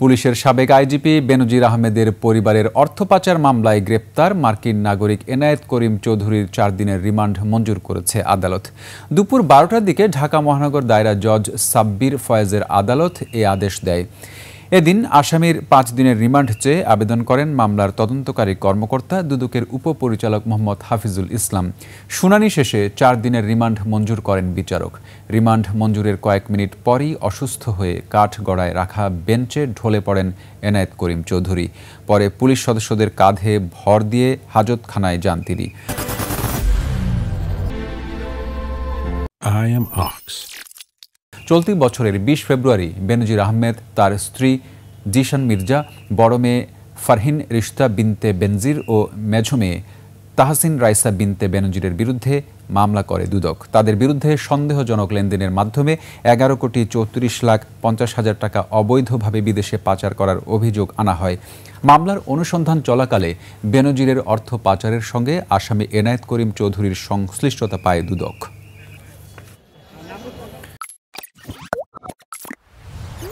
পুলিশের সাবেক আইজিপি বেনজির আহমেদের পরিবারের অর্থ পাচার মামলায় গ্রেপ্তার মার্কিন নাগরিক এনায়েত করিম চৌধুরীর 4 দিনের রিমান্ড মঞ্জুর করেছে আদালত। দুপুর 12টার দিকে ঢাকা মহানগর দায়রা জজ সাব্বির ফয়েজের আদালত এ আদেশ দেয়। এদিন আসামির 5 দিনের রিমান্ড চেয়ে আবেদন করেন মামলার তদন্তকারী কর্মকর্তা দুদকের উপপরিচালক মোহাম্মদ হাফিজুল ইসলাম। শুনানি শেষে 4 দিনের রিমান্ড মঞ্জুর করেন বিচারক। রিমান্ড মঞ্জুরের কয়েক মিনিট পরই অসুস্থ হয়ে কাঠগড়ায় রাখা বেঞ্চে ঢলে পড়েন এনায়েত করিম চৌধুরী। পরে পুলিশ সদস্যদের কাঁধে ভর দিয়ে হাজতখানায় যান তিনি। চলতি বছরের 20 ফেব্রুয়ারি বেনজির আহমেদ, তার স্ত্রী জিশান মির্জা, বড় মেয়ে ফারহিন রিশতা বিনতে বেনজির ও মেঝো মেয়ে তাহসিন রাইসা বিনতে বেনজিরের বিরুদ্ধে মামলা করে দুদক। তাদের বিরুদ্ধে সন্দেহজনক লেনদেনের মাধ্যমে 11,34,50,000 টাকা অবৈধভাবে বিদেশে পাচার করার অভিযোগ আনা হয়। মামলার অনুসন্ধান চলাকালে বেনজিরের অর্থ পাচারের সঙ্গে আসামি এনায়েত করিম চৌধুরীর সংশ্লিষ্টতা পায় দুদক।